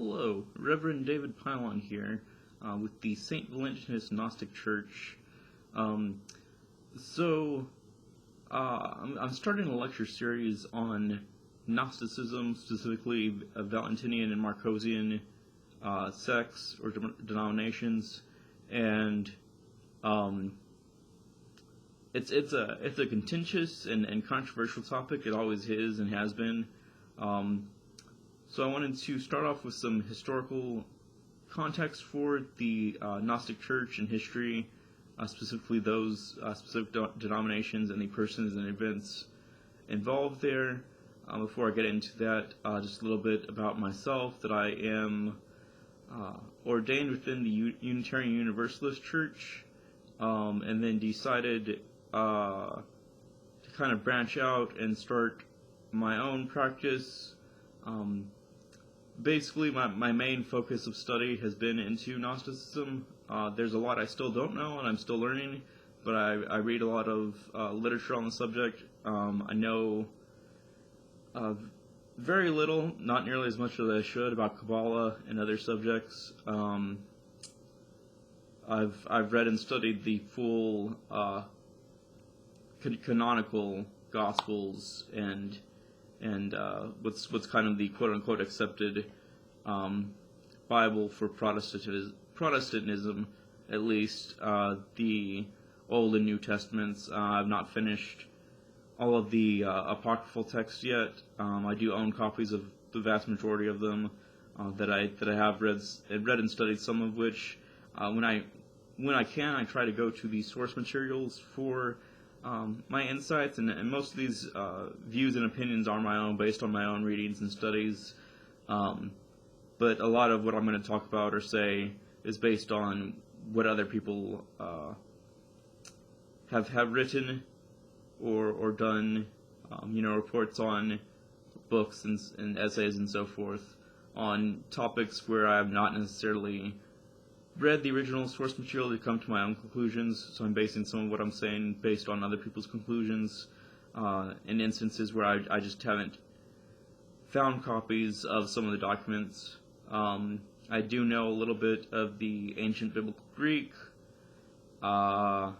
Hello, Reverend David Pylon here with the St. Valentinian Gnostic Church. I'm starting a lecture series on Gnosticism, specifically Valentinian and Marcosian sects or denominations, and it's a contentious and controversial topic. It always is and has been. So I wanted to start off with some historical context for the Gnostic Church and history, specifically those specific denominations and the persons and events involved there. Before I get into that, just a little bit about myself, that I am ordained within the Unitarian Universalist Church, and then decided to kind of branch out and start my own practice. Basically, my main focus of study has been into Gnosticism. There's a lot I still don't know, and I'm still learning, but I read a lot of literature on the subject. I know very little, not nearly as much as I should, about Kabbalah and other subjects. I've read and studied the full canonical Gospels and what's kind of the quote-unquote accepted Bible for Protestantism, at least, the Old and New Testaments. I've not finished all of the apocryphal texts yet. I do own copies of the vast majority of them that I have read and studied, some of which, when I can, I try to go to the source materials for my insights, and most of these views and opinions are my own, based on my own readings and studies. But a lot of what I'm going to talk about or say is based on what other people have written or done, reports on books and essays and so forth on topics where I have not necessarily read the original source material to come to my own conclusions, so I'm basing some of what I'm saying based on other people's conclusions, in instances where I just haven't found copies of some of the documents. I do know a little bit of the ancient biblical Greek. I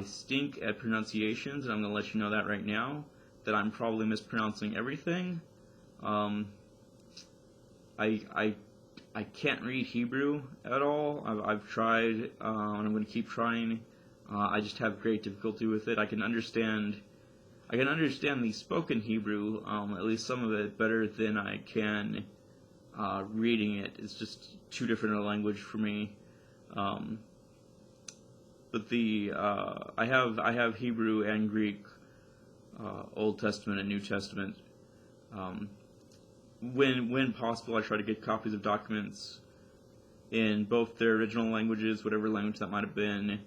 stink at pronunciations, and I'm going to let you know that right now, that I'm probably mispronouncing everything. I can't read Hebrew at all. I've tried, and I'm going to keep trying. I just have great difficulty with it. I can understand the spoken Hebrew, at least some of it, better than I can reading it. It's just too different a language for me. But I have Hebrew and Greek, Old Testament and New Testament. When possible, I try to get copies of documents in both their original languages, whatever language that might have been,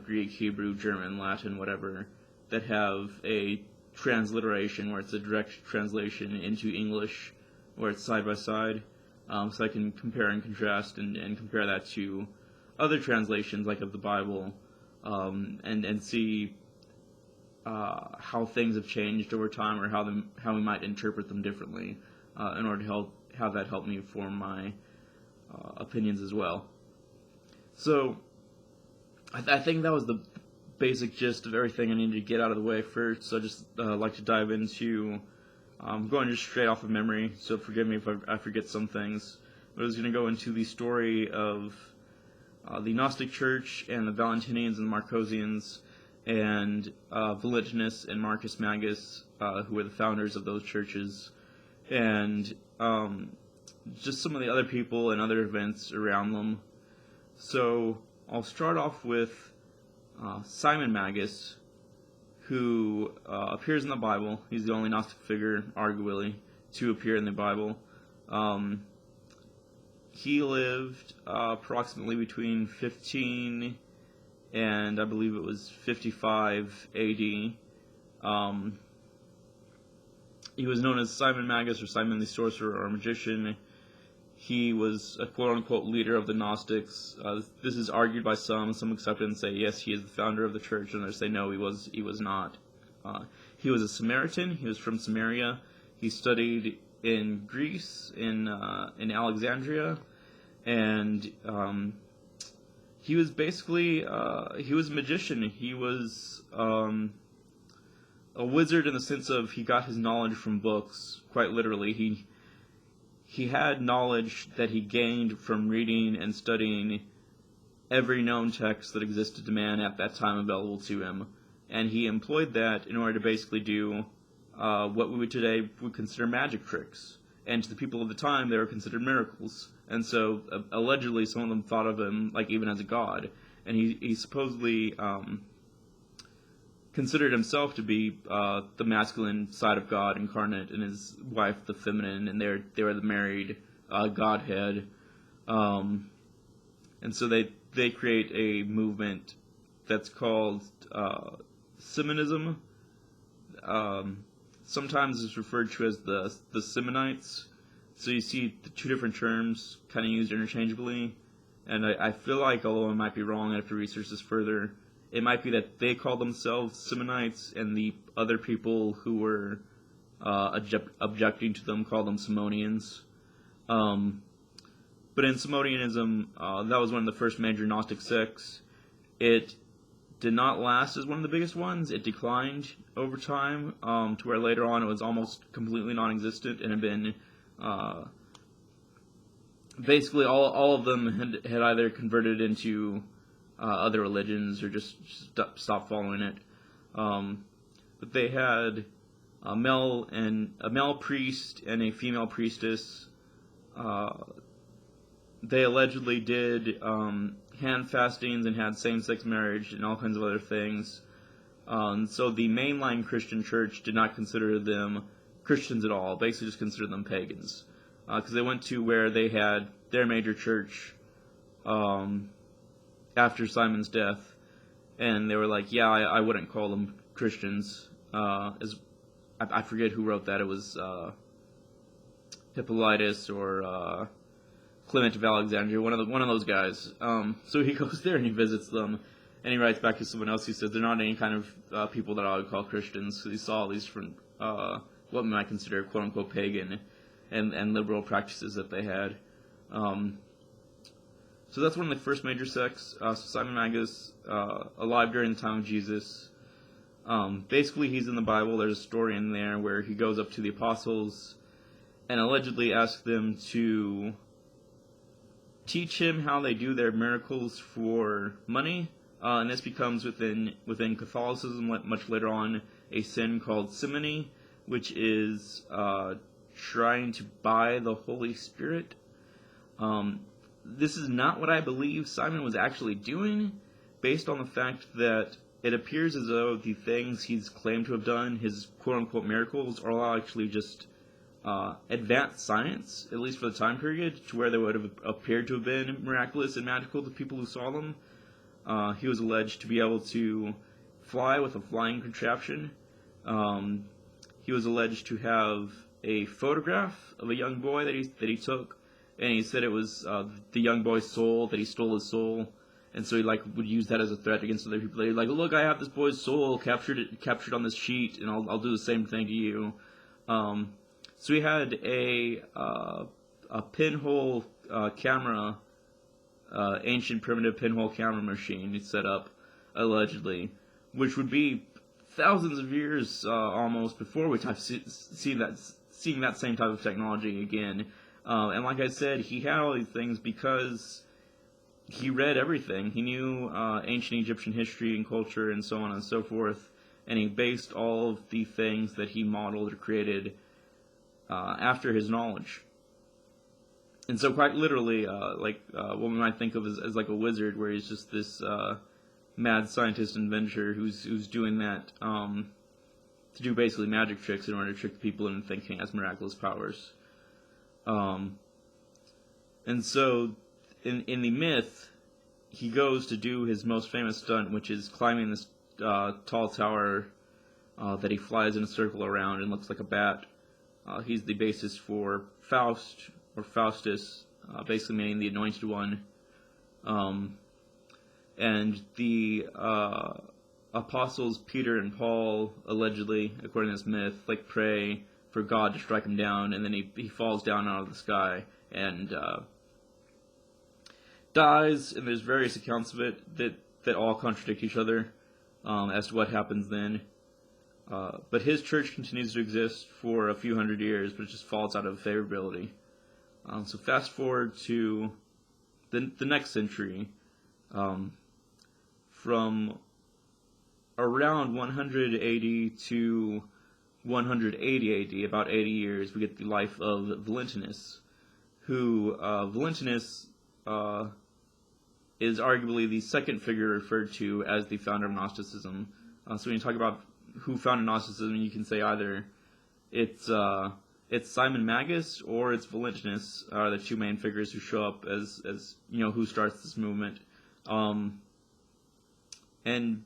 Greek, Hebrew, German, Latin, whatever, that have a transliteration where it's a direct translation into English, where it's side by side, so I can compare and contrast and compare that to other translations, like of the Bible, and see how things have changed over time, or how we might interpret them differently, in order to have that help me form my opinions as well. So, I think that was the basic gist of everything I needed to get out of the way first. So I just like to dive into, going just straight off of memory, so forgive me if I forget some things. But I was going to go into the story of the Gnostic Church and the Valentinians and Marcosians, and Valentinus and Marcus Magus, who were the founders of those churches, and just some of the other people and other events around them. So I'll start off with Simon Magus, who appears in the Bible. He's the only Gnostic figure, arguably, to appear in the Bible. He lived approximately between 15 and I believe it was 55 A.D. He was known as Simon Magus, or Simon the Sorcerer or Magician. He was a quote-unquote leader of the Gnostics. This is argued by some accept it and say, yes, he is the founder of the church, and others say, no, he was not. He was a Samaritan. He was from Samaria. He studied in Greece, in Alexandria, and he was basically he was a magician. He was a wizard in the sense of he got his knowledge from books, quite literally. He had knowledge that he gained from reading and studying every known text that existed to man at that time available to him, and he employed that in order to basically do what we would today would consider magic tricks. And to the people of the time, they were considered miracles. And so, allegedly, some of them thought of him like even as a god. And he supposedly considered himself to be the masculine side of God incarnate, and his wife the feminine, and they were the married godhead. And so they create a movement that's called Simonism. Sometimes it's referred to as the Simonites. So you see the two different terms kind of used interchangeably. And I feel like, although I might be wrong, I have to research this further, it might be that they call themselves Simonites and the other people who were objecting to them call them Simonians. But in Simonianism, that was one of the first major Gnostic sects. It did not last as one of the biggest ones. It declined over time to where later on it was almost completely non-existent and had been basically all of them had either converted into other religions or just stopped following it. But they had a male priest and a female priestess. They allegedly did hand fastings and had same-sex marriage and all kinds of other things. So the mainline Christian church did not consider them Christians at all, basically just considered them pagans. Because they went to where they had their major church after Simon's death, and they were like, yeah, I wouldn't call them Christians. I forget who wrote that. It was Hippolytus or Clement of Alexandria, one of those guys. So he goes there and he visits them, and he writes back to someone else. He says they're not any kind of people that I would call Christians. So he saw all these different what we might consider quote unquote pagan and liberal practices that they had. So that's one of the first major sects. So Simon Magus, alive during the time of Jesus. Basically, he's in the Bible. There's a story in there where he goes up to the apostles and allegedly asks them to teach him how they do their miracles for money. And this becomes within Catholicism, much later on, a sin called simony, which is trying to buy the Holy Spirit. This is not what I believe Simon was actually doing, based on the fact that it appears as though the things he's claimed to have done, his quote-unquote miracles, are all actually just advanced science, at least for the time period, to where they would have appeared to have been miraculous and magical to people who saw them. He was alleged to be able to fly with a flying contraption. He was alleged to have a photograph of a young boy that he took, and he said it was the young boy's soul, that he stole his soul, and so he would use that as a threat against other people. He'd like, look, I have this boy's soul captured on this sheet, and I'll do the same thing to you. So he had a pinhole camera, ancient primitive pinhole camera machine he set up, allegedly, which would be thousands of years almost before which I've seeing that same type of technology again. And like I said, he had all these things because he read everything. He knew ancient Egyptian history and culture and so on and so forth, and he based all of the things that he modeled or created after his knowledge. And so quite literally, what we might think of as like a wizard, where he's just this mad scientist inventor who's doing that to do basically magic tricks in order to trick people into thinking he has miraculous powers. And so, in the myth, he goes to do his most famous stunt, which is climbing this tall tower that he flies in a circle around and looks like a bat. He's the basis for Faust, or Faustus, basically meaning the anointed one. And the apostles Peter and Paul, allegedly, according to this myth, pray for God to strike him down, and then he falls down out of the sky and dies. And there's various accounts of it that all contradict each other as to what happens then. But his church continues to exist for a few hundred years, but it just falls out of favorability. So fast forward to the next century, from around 180 to 180 AD, about 80 years, we get the life of Valentinus, who, Valentinus is arguably the second figure referred to as the founder of Gnosticism. So when you talk about who founded Gnosticism, you can say either it's Simon Magus or it's Valentinus are the two main figures who show up as who starts this movement. And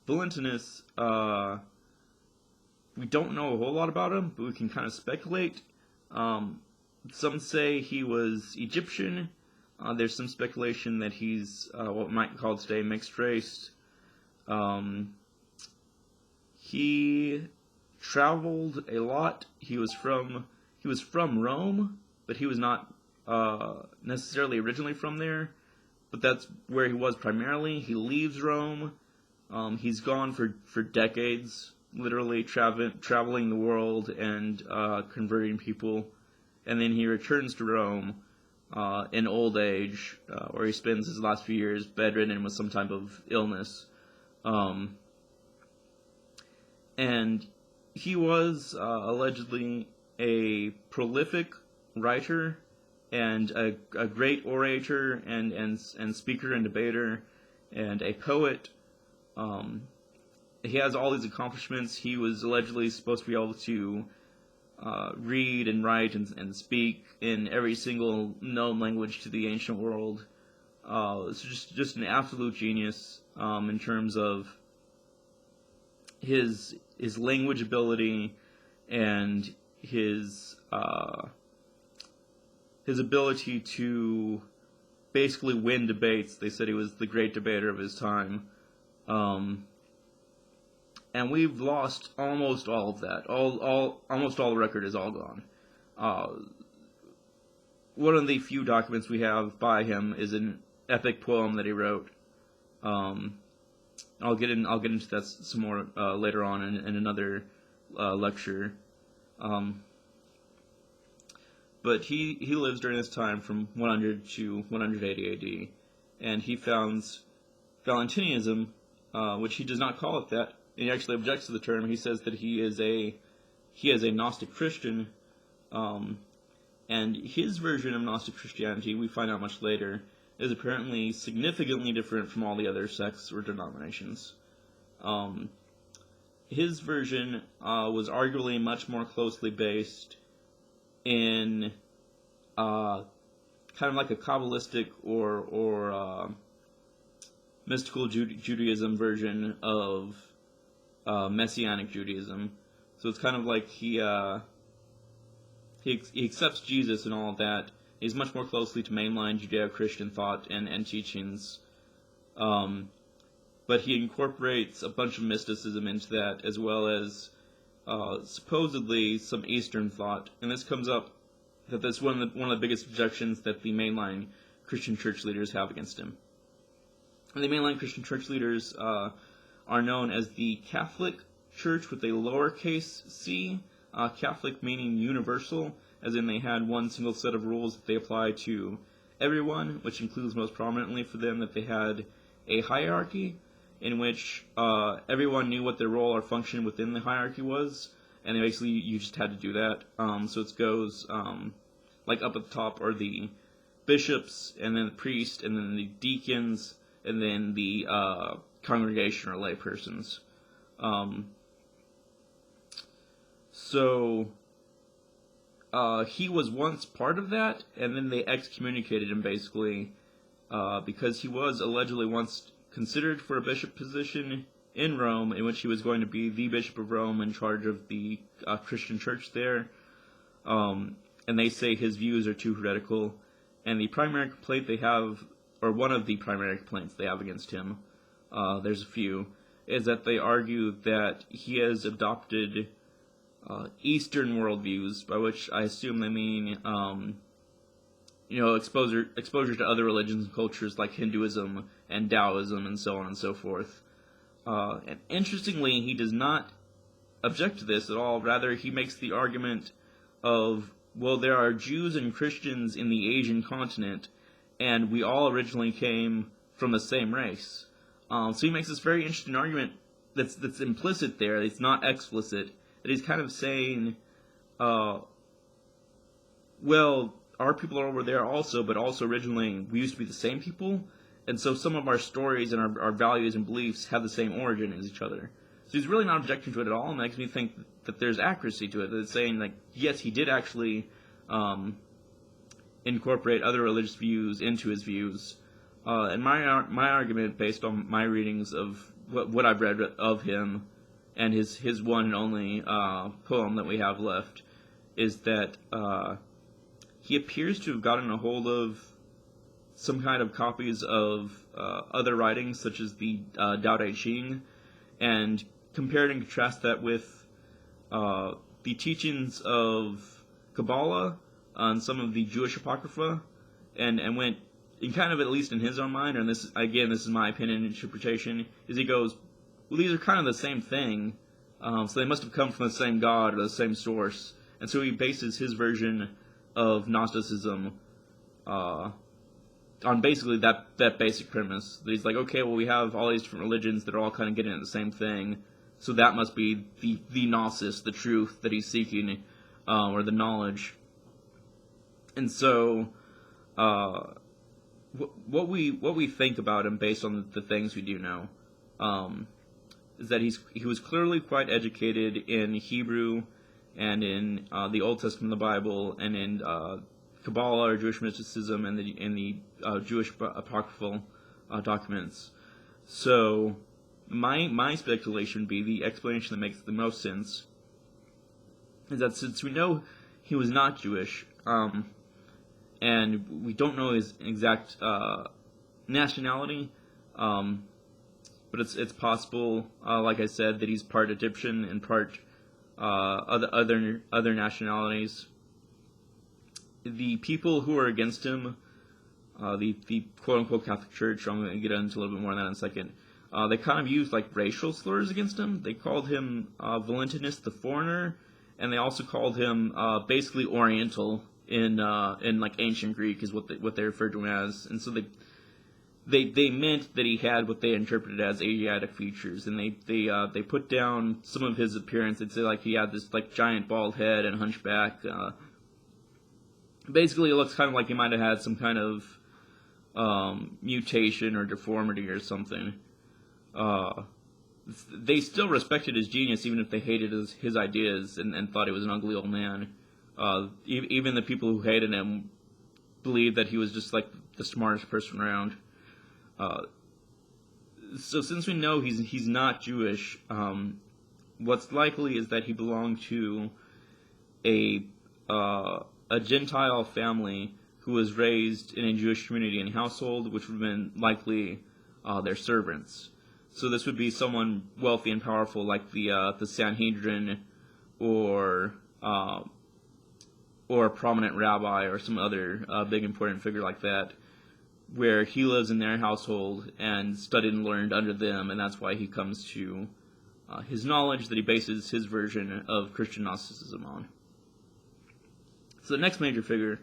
Valentinus, we don't know a whole lot about him, but we can kind of speculate. Some say he was Egyptian. There's some speculation that he's what we might call today mixed race. He traveled a lot. He was from Rome, but he was not necessarily originally from there. But that's where he was primarily. He leaves Rome. He's gone for decades, literally traveling the world and converting people. And then he returns to Rome in old age, where he spends his last few years bedridden with some type of illness. And he was allegedly a prolific writer and a great orator and speaker and debater and a poet. He has all these accomplishments. He was allegedly supposed to be able to read and write and speak in every single known language to the ancient world. It's just an absolute genius in terms of his language ability and his ability to basically win debates. They said he was the great debater of his time. And we've lost almost all of that. Almost all the record is all gone. One of the few documents we have by him is an epic poem that he wrote. I'll get into that some more later on in another lecture. But he lives during this time from 100 to 180 AD, and he founds Valentinianism, which he does not call it that. He actually objects to the term. He says that he is a Gnostic Christian, and his version of Gnostic Christianity, we find out much later, is apparently significantly different from all the other sects or denominations. His version was arguably much more closely based in kind of like a Kabbalistic or mystical Judaism version of Messianic Judaism. So it's kind of like he accepts Jesus and all of that. He's much more closely to mainline Judeo-Christian thought and teachings. But he incorporates a bunch of mysticism into that, as well as supposedly some Eastern thought. And this comes up that that's one of the biggest objections that the mainline Christian church leaders have against him. And the mainline Christian church leaders are known as the Catholic Church with a lowercase c, Catholic meaning universal, as in they had one single set of rules that they apply to everyone, which includes most prominently for them that they had a hierarchy in which everyone knew what their role or function within the hierarchy was, and basically you just had to do that. So it goes like up at the top are the bishops, and then the priest, and then the deacons, and then the congregation or lay persons. So he was once part of that, and then they excommunicated him basically because he was allegedly once considered for a bishop position in Rome, in which he was going to be the Bishop of Rome in charge of the Christian church there. And they say his views are too heretical. And the primary complaint they have, or one of the primary complaints they have against him, there's a few, is that they argue that he has adopted Eastern worldviews, by which I assume they mean exposure to other religions and cultures like Hinduism and Taoism and so on and so forth. And interestingly, he does not object to this at all. Rather, he makes the argument of, well, there are Jews and Christians in the Asian continent, and we all originally came from the same race. So he makes this very interesting argument that's implicit there. It's not explicit. That he's kind of saying, well, our people are over there also, but also originally we used to be the same people, and so some of our stories and our values and beliefs have the same origin as each other. So he's really not objecting to it at all, and makes me think that there's accuracy to it. That it's saying, like, yes, he did actually incorporate other religious views into his views. And my argument, based on my readings of what I've read of him, and his one and only poem that we have left, is that he appears to have gotten a hold of some kind of copies of other writings, such as the Tao Te Ching, and compared and contrast that with the teachings of Kabbalah and some of the Jewish Apocrypha, and went, and kind of, at least in his own mind, and this is my opinion and interpretation, is he goes, well, these are kind of the same thing, so they must have come from the same God or the same source. And so he bases his version of Gnosticism on basically that basic premise. That he's like, okay, well, we have all these different religions that are all kind of getting at the same thing, so that must be the Gnosis, the truth that he's seeking, or the knowledge. And so what we think about him based on the things we do know, is that he was clearly quite educated in Hebrew and in the Old Testament of the Bible, and in Kabbalah or Jewish mysticism, and in the Jewish apocryphal documents. So my speculation would be, the explanation that makes the most sense, is that since we know he was not Jewish, and we don't know his exact nationality, but it's possible, like I said, that he's part Egyptian and part other nationalities. The people who are against him, the quote-unquote Catholic Church, I'm going to get into a little bit more on that in a second, they kind of used like racial slurs against him. They called him Valentinus the Foreigner, and they also called him basically Oriental in like ancient Greek is what they referred to him as. And so they meant that he had what they interpreted as Asiatic features, and they put down some of his appearance. They'd say like he had this like giant bald head and hunchback. Basically, it looks kind of like he might have had some kind of mutation or deformity or something. They still respected his genius, even if they hated his ideas and thought he was an ugly old man. Even the people who hated him believed that he was just like the smartest person around. So since we know he's not Jewish, what's likely is that he belonged to a Gentile family who was raised in a Jewish community and household, which would have been likely their servants. So this would be someone wealthy and powerful, like the Sanhedrin, or a prominent rabbi, or some other big important figure like that, where he lives in their household and studied and learned under them, and that's why he comes to his knowledge that he bases his version of Christian Gnosticism on. So the next major figure,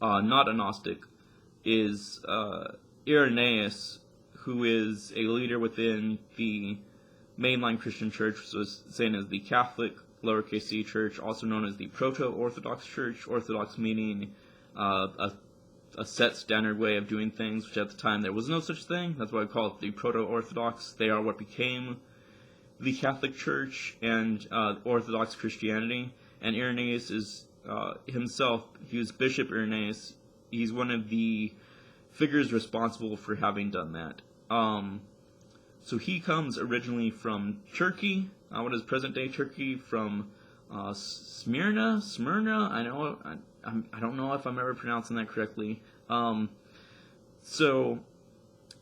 not a Gnostic, is Irenaeus, who is a leader within the mainline Christian church, so it's saying as the Catholic, lowercase c church, also known as the Proto-Orthodox Church, Orthodox meaning a set standard way of doing things, which at the time there was no such thing. That's why I call it the Proto-Orthodox. They are what became the Catholic Church and Orthodox Christianity. And Irenaeus is himself, he was Bishop Irenaeus. He's one of the figures responsible for having done that. So he comes originally from Turkey, what is present-day Turkey, from Smyrna. I don't know if I'm ever pronouncing that correctly. And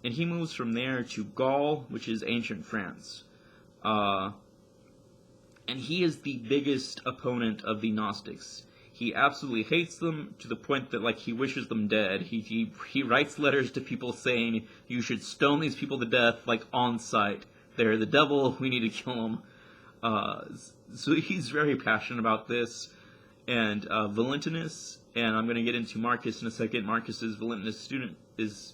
he moves from there to Gaul, which is ancient France. And and he is the biggest opponent of the Gnostics. He absolutely hates them to the point that, like, he wishes them dead. He writes letters to people saying, you should stone these people to death, like, on sight. They're the devil, we need to kill them. So he's very passionate about this. And Valentinus, and I'm going to get into Marcus in a second. Marcus is is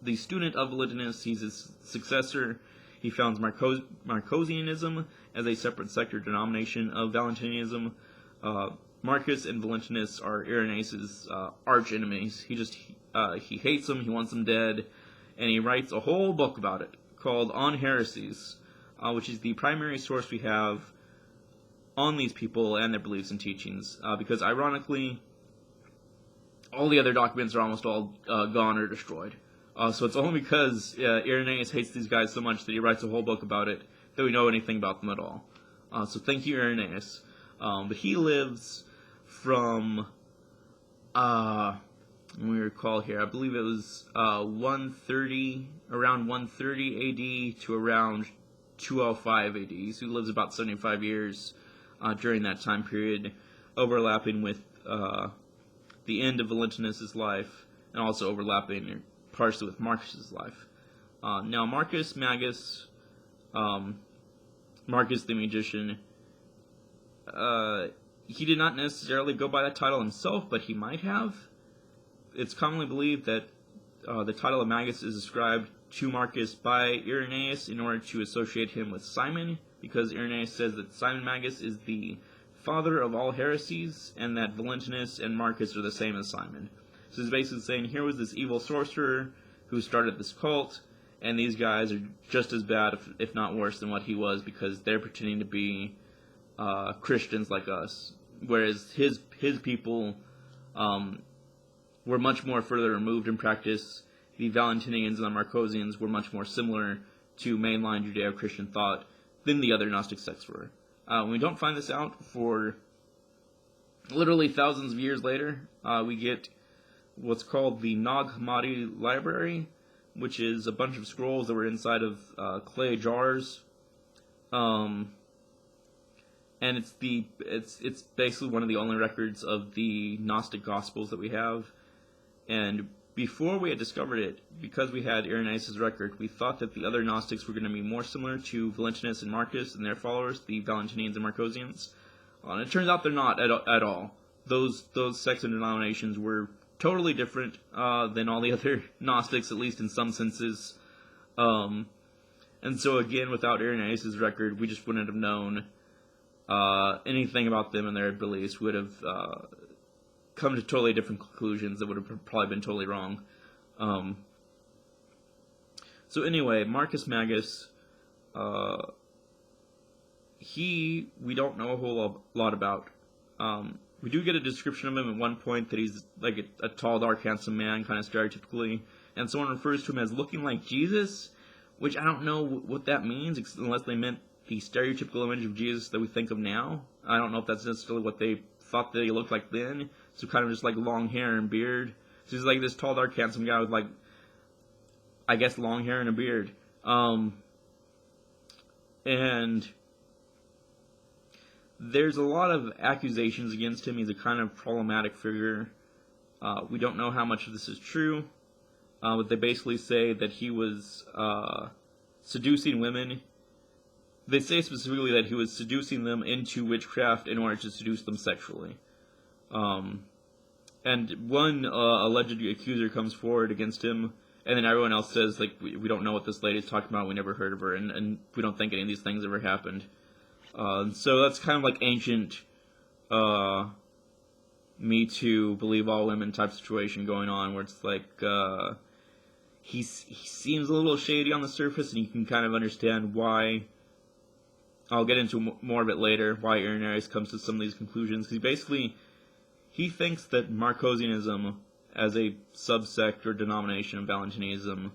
the student of Valentinus. He's his successor. He founds Marcosianism as a separate sector denomination of Valentinianism. Marcus and Valentinus are Irenaeus' arch enemies. He hates them, he wants them dead, and he writes a whole book about it called On Heresies, which is the primary source we have on these people and their beliefs and teachings, because ironically, all the other documents are almost all gone or destroyed. So it's only because Irenaeus hates these guys so much that he writes a whole book about it that we know anything about them at all. So thank you, Irenaeus. But he lives from, let me recall here, I believe it was around 130 AD to around 205 AD. So he lives about 75 years during that time period, overlapping with the end of Valentinus' life, and also overlapping partially with Marcus' life. Now, Marcus Magus, Marcus the Magician, he did not necessarily go by that title himself, but he might have. It's commonly believed that the title of Magus is ascribed to Marcus by Irenaeus in order to associate him with Simon, because Irenaeus says that Simon Magus is the father of all heresies, and that Valentinus and Marcus are the same as Simon. So he's basically saying, here was this evil sorcerer who started this cult, and these guys are just as bad, if not worse, than what he was, because they're pretending to be Christians like us. Whereas his people were much more further removed in practice. The Valentinians and the Marcosians were much more similar to mainline Judeo-Christian thought than the other Gnostic sects were. We don't find this out for literally thousands of years later. We get what's called the Nag Hammadi Library, which is a bunch of scrolls that were inside of clay jars. And it's basically one of the only records of the Gnostic Gospels that we have. And before we had discovered it, because we had Irenaeus' record, we thought that the other Gnostics were going to be more similar to Valentinus and Marcus and their followers, the Valentinians and Marcosians. And it turns out they're not at all. Those sects and denominations were totally different than all the other Gnostics, at least in some senses. And so again, without Irenaeus' record, we just wouldn't have known anything about them and their beliefs. We would have come to totally different conclusions that would have probably been totally wrong. So anyway, Marcus Magus, we don't know a whole lot about. We do get a description of him at one point that he's like a tall, dark, handsome man, kind of stereotypically, and someone refers to him as looking like Jesus, which I don't know what that means, unless they meant the stereotypical image of Jesus that we think of now. I don't know if that's necessarily what they thought that he looked like then, so kind of just like long hair and beard. So he's like this tall, dark, handsome guy with like, I guess, long hair and a beard. And there's a lot of accusations against him. He's a kind of problematic figure. We don't know how much of this is true, but they basically say that he was seducing women. They say specifically that he was seducing them into witchcraft in order to seduce them sexually. And one alleged accuser comes forward against him, and then everyone else says, like, we don't know what this lady's talking about, we never heard of her, and we don't think any of these things ever happened. So that's kind of like ancient Me Too, believe all women type situation going on, where it's like, he seems a little shady on the surface, and you can kind of understand why. I'll get into more of it later, why Irenaeus comes to some of these conclusions. He thinks that Marcosianism, as a subsect or denomination of Valentinianism,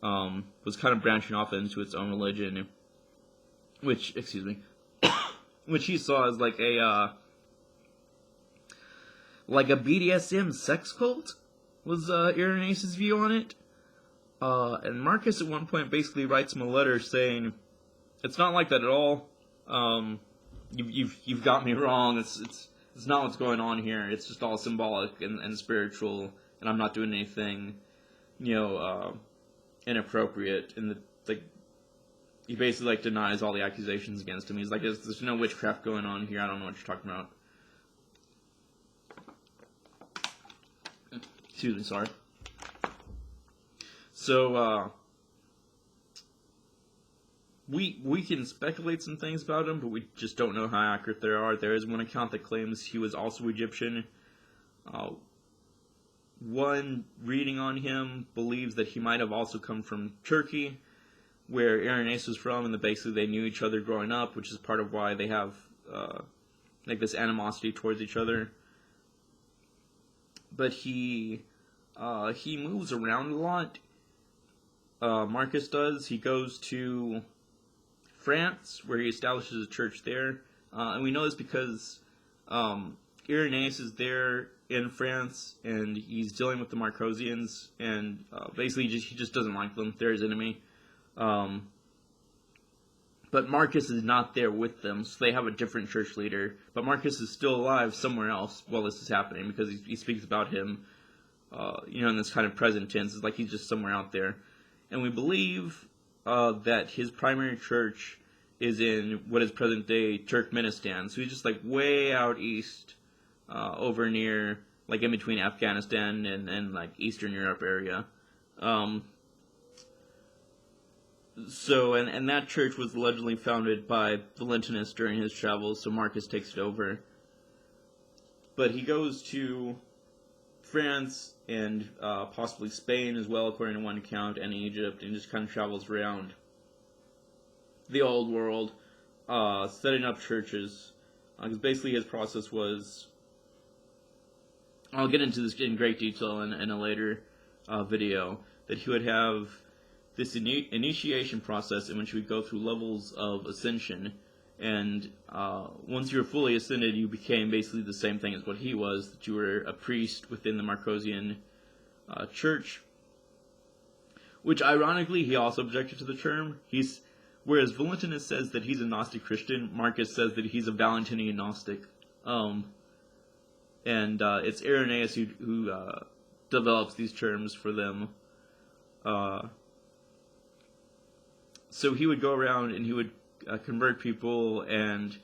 was kind of branching off into its own religion, which he saw as like a BDSM sex cult, was Irenaeus' view on it. And Marcus at one point basically writes him a letter saying, it's not like that at all. you've got me wrong. It's not what's going on here. It's just all symbolic and spiritual, and I'm not doing anything, inappropriate. And he basically denies all the accusations against him. He's like, there's no witchcraft going on here. I don't know what you're talking about. Excuse me, sorry. So, we can speculate some things about him, but we just don't know how accurate they are. There is one account that claims he was also Egyptian. One reading on him believes that he might have also come from Turkey, where Irenaeus was from, and that basically they knew each other growing up, which is part of why they have this animosity towards each other. But he moves around a lot. Marcus does. He goes to France, where he establishes a church there. And we know this because Irenaeus is there in France, and he's dealing with the Marcosians, and basically he just doesn't like them. They're his enemy. But Marcus is not there with them, so they have a different church leader. But Marcus is still alive somewhere else while this is happening, because he speaks about him, in this kind of present tense. It's like he's just somewhere out there. And we believe that his primary church is in what is present-day Turkmenistan. So he's just way out east, over near, in between Afghanistan and Eastern Europe area. So that church was allegedly founded by Valentinus during his travels, so Marcus takes it over. But he goes to France and possibly Spain as well, according to one account, and Egypt, and just kind of travels around the old world, setting up churches. Because basically his process was, I'll get into this in great detail in a later video, that he would have this initiation process in which we go through levels of ascension, and once you were fully ascended, you became basically the same thing as what he was, that you were a priest within the Marcosian church, which ironically he also objected to the term. Whereas Valentinus says that he's a Gnostic Christian, Marcus says that he's a Valentinian Gnostic, and it's Irenaeus who develops these terms for them. So he would go around and he would convert people and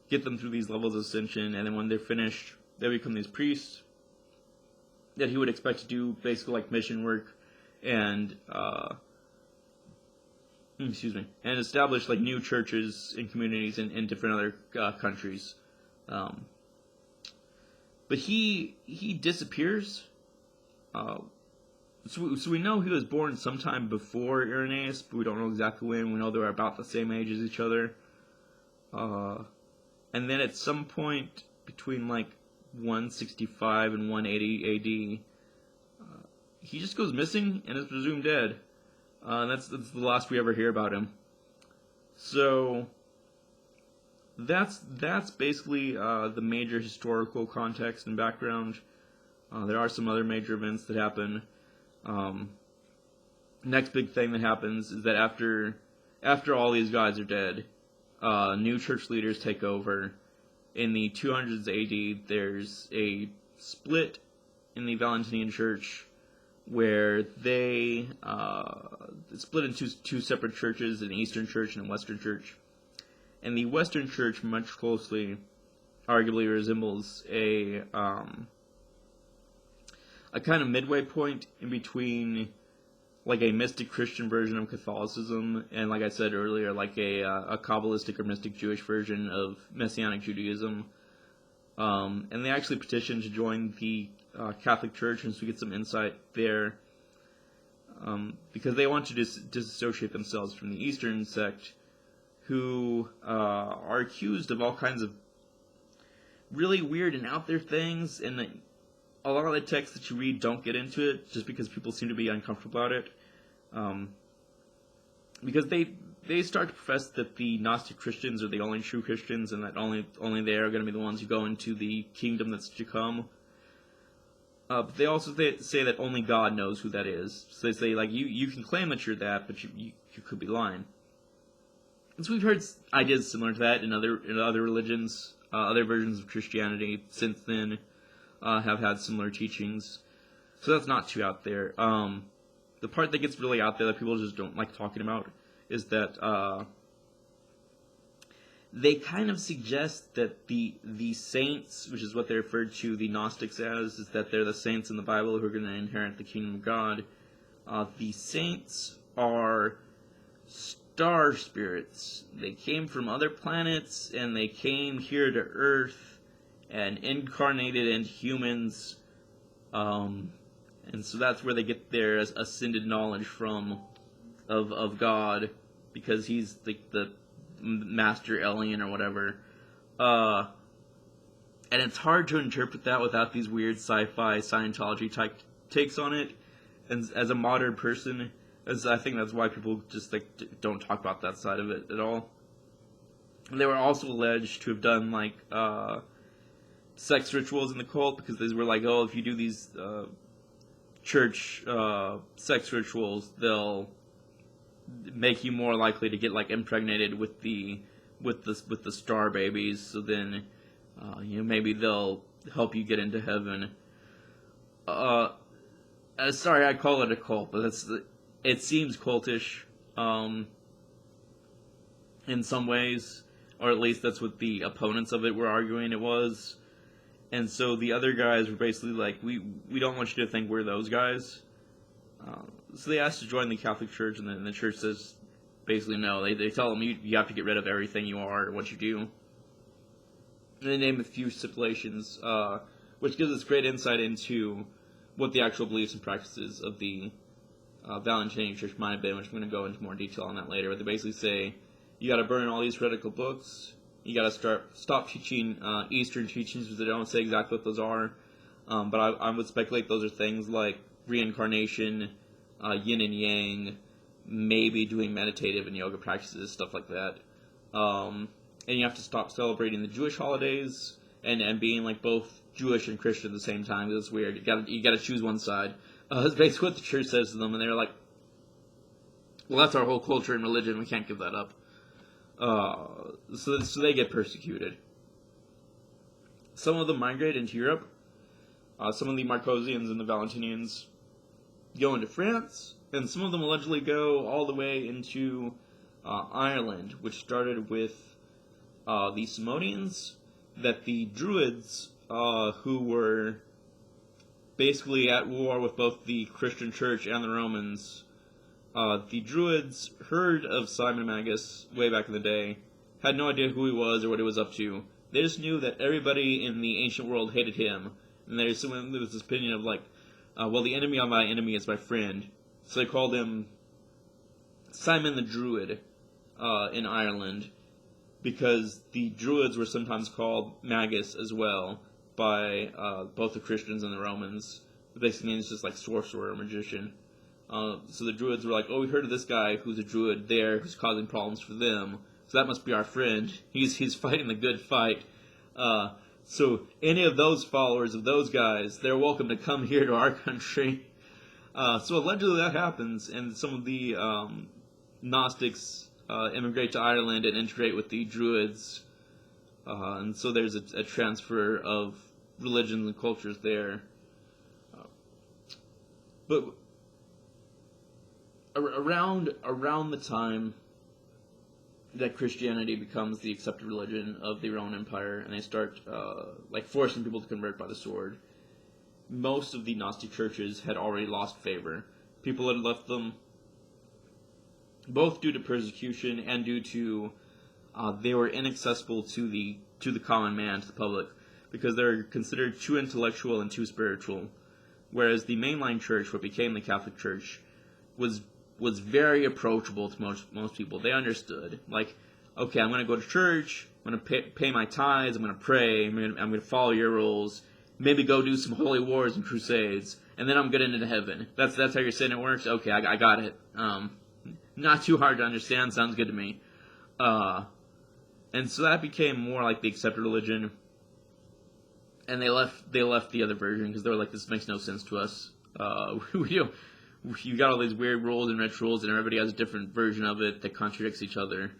get them through these levels of ascension, and then when they're finished, they become these priests that he would expect to do basically mission work and and establish new churches and communities in different other countries. But he disappears. So we know he was born sometime before Irenaeus, but we don't know exactly when. We know they were about the same age as each other. And then at some point between 165 and 180 AD, he just goes missing and is presumed dead. And that's the last we ever hear about him. So that's basically the major historical context and background. There are some other major events that happen. Next big thing that happens is that after all these guys are dead, new church leaders take over. In the 200s AD, there's a split in the Valentinian church where they split into two separate churches, an Eastern church and a Western church. And the Western church much closely, arguably, resembles a kind of midway point in between a mystic Christian version of Catholicism and, like I said earlier, a Kabbalistic or mystic Jewish version of Messianic Judaism. And they actually petitioned to join the Catholic Church, and so we get some insight there. Because they want to disassociate themselves from the Eastern sect, who are accused of all kinds of really weird and out there things, and a lot of the texts that you read don't get into it, just because people seem to be uncomfortable about it. Because they start to profess that the Gnostic Christians are the only true Christians, and that only they are going to be the ones who go into the kingdom that's to come. But they also say that only God knows who that is. So they say, you can claim that you're that, but you could be lying. So we've heard ideas similar to that in other religions, other versions of Christianity since then have had similar teachings. So that's not too out there. The part that gets really out there that people just don't like talking about is that they kind of suggest that the saints, which is what they referred to the Gnostics as, is that they're the saints in the Bible who are going to inherit the kingdom of God. The saints are star spirits. They came from other planets, and they came here to Earth and incarnated into humans. And so that's where they get their ascended knowledge from of God, because he's like the master alien or whatever. And it's hard to interpret that without these weird sci-fi Scientology type takes on it. And as a modern person, I think that's why people just don't talk about that side of it at all. And they were also alleged to have done sex rituals in the cult, because they were like, oh, if you do these church sex rituals, they'll make you more likely to get impregnated with the star babies. So then maybe they'll help you get into heaven. Sorry, I call it a cult, but it seems cultish in some ways, or at least that's what the opponents of it were arguing it was. And so the other guys were basically like, we don't want you to think we're those guys. So they asked to join the Catholic Church, and then the church says basically no. They tell them you have to get rid of everything you are or what you do. And they name a few stipulations, which gives us great insight into what the actual beliefs and practices of the Valentinian Church might have been, which I'm going to go into more detail on that later. But they basically say you got to burn all these heretical books. You got to stop teaching Eastern teachings, because they don't say exactly what those are. But I would speculate those are things like reincarnation, yin and yang, maybe doing meditative and yoga practices, stuff like that. And you have to stop celebrating the Jewish holidays and being both Jewish and Christian at the same time. That's weird. You got to choose one side. That's basically what the church says to them, and they're like, well, that's our whole culture and religion. We can't give that up. So they get persecuted. Some of them migrate into Europe. Some of the Marcosians and the Valentinians go into France, and some of them allegedly go all the way into Ireland, which started with the Simonians, that the Druids, who were basically at war with both the Christian Church and the Romans. The Druids heard of Simon Magus way back in the day, had no idea who he was or what he was up to. They just knew that everybody in the ancient world hated him, and there was this opinion of well, the enemy of my enemy is my friend. So they called him Simon the Druid in Ireland, because the Druids were sometimes called Magus as well by both the Christians and the Romans. It basically means just sorcerer or magician. So the Druids were like, oh, we heard of this guy who's a Druid there who's causing problems for them, so that must be our friend. He's fighting the good fight. So any of those followers of those guys, they're welcome to come here to our country. So allegedly that happens, and some of the Gnostics immigrate to Ireland and integrate with the Druids. And so there's a transfer of religions and cultures there. But around the time that Christianity becomes the accepted religion of the Roman Empire, and they start forcing people to convert by the sword, most of the Gnostic churches had already lost favor. People had left them, both due to persecution and due to they were inaccessible to the common man, to the public, because they're considered too intellectual and too spiritual. Whereas the mainline church, what became the Catholic Church, was very approachable to most people. They understood, okay, I'm going to go to church, I'm going to pay my tithes, I'm going to pray, I'm going to follow your rules, maybe go do some holy wars and crusades, and then I'm getting into heaven. That's how you're saying it works? Okay, I got it. Not too hard to understand, sounds good to me. And so that became more like the accepted religion, and they left the other version because they were like, this makes no sense to us. You got all these weird rules and rituals, and everybody has a different version of it that contradicts each other.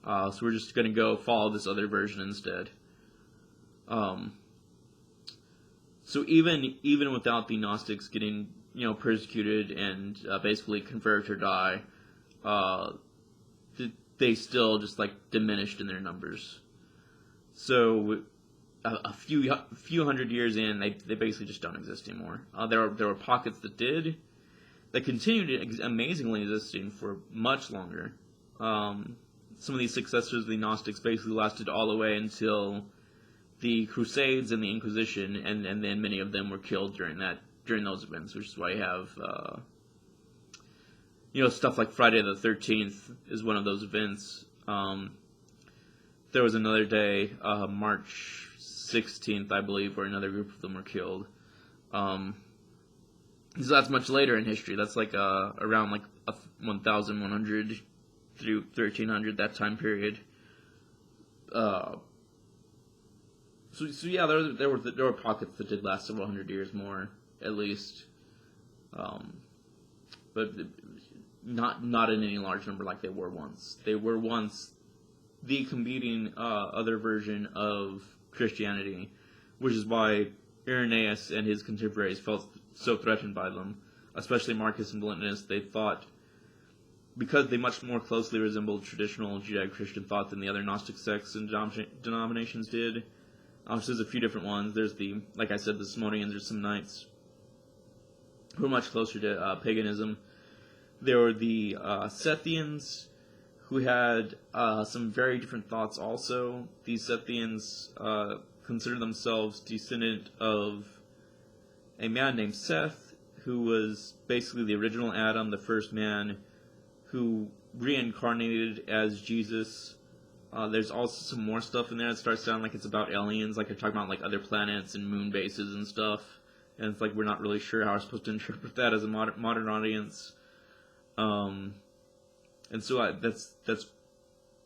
So we're just going to go follow this other version instead. So even without the Gnostics getting persecuted and basically convert or die, they still just diminished in their numbers. So a few hundred years in, they basically just don't exist anymore. There were pockets that continued amazingly existing for much longer. Some of these successors of the Gnostics basically lasted all the way until the Crusades and the Inquisition, and then many of them were killed during those events, which is why you have stuff like Friday the 13th is one of those events. There was another day, March 16th, I believe, where another group of them were killed. So that's much later in history. That's around 1100 through 1300, that time period. So yeah, there were pockets that did last several hundred years more, at least, but not in any large number like they were once. They were once the competing other version of Christianity, which is why Irenaeus and his contemporaries felt so threatened by them, especially Marcus and Valentinus. They thought, because they much more closely resembled traditional Judeo-Christian thought than the other Gnostic sects and denominations did. So there's a few different ones. There's like I said, the Simonians or Simonites, who are much closer to paganism. There were the Sethians, who had some very different thoughts also. These Sethians considered themselves descendant of a man named Seth, who was basically the original Adam, the first man, who reincarnated as Jesus. There's also some more stuff in there that starts sounding like it's about aliens, like they're talking about other planets and moon bases and stuff, and it's we're not really sure how we're supposed to interpret that as a modern audience. And so that's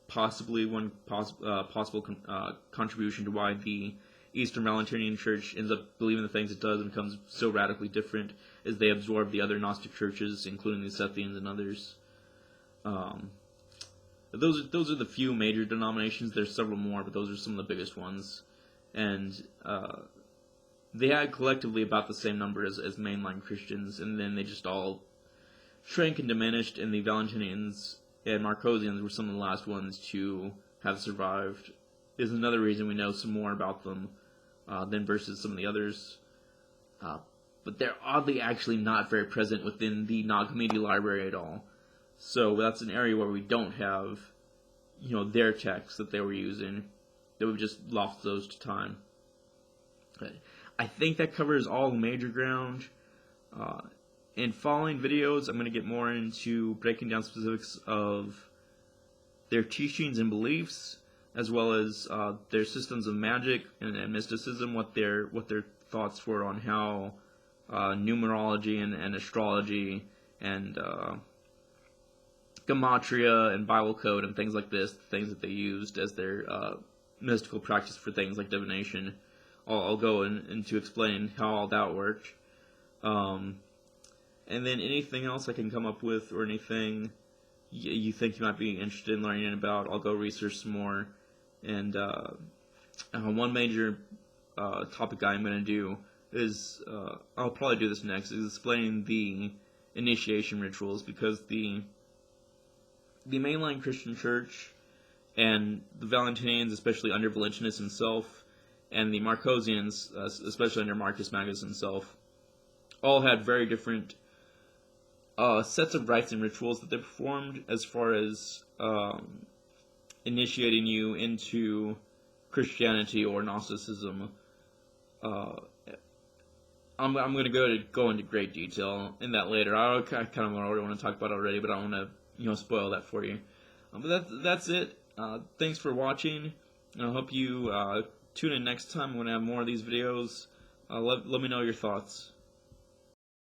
possibly one possible contribution to why the Eastern Valentinian Church ends up believing the things it does and becomes so radically different, as they absorb the other Gnostic churches, including the Sethians and others. Those are the few major denominations. There's several more, but those are some of the biggest ones. And they had collectively about the same number as mainline Christians, and then they just all shrank and diminished, and the Valentinians and Marcosians were some of the last ones to have survived. Is another reason we know some more about them than versus some of the others. But they're oddly actually not very present within the Nag Hammadi library at all. So that's an area where we don't have, their texts that they were using. That we've just lost those to time. But I think that covers all the major ground. In following videos, I'm going to get more into breaking down specifics of their teachings and beliefs, as well as their systems of magic and mysticism, what their thoughts were on how numerology and astrology and gematria and Bible code and things like this, things that they used as their mystical practice for things like divination. I'll go into explaining how all that worked. And then anything else I can come up with, or anything you think you might be interested in learning about, I'll go research some more. And one major topic I'm going to do is, I'll probably do this next, is explaining the initiation rituals, because the mainline Christian church and the Valentinians, especially under Valentinus himself, and the Marcosians, especially under Marcus Magnus himself, all had very different sets of rites and rituals that they performed as far as initiating you into Christianity or Gnosticism. I'm going to go into great detail in that later. I kind of already want to talk about it already, but I don't want to spoil that for you. But that's it. Thanks for watching, and I hope you tune in next time when I have more of these videos. Let me know your thoughts.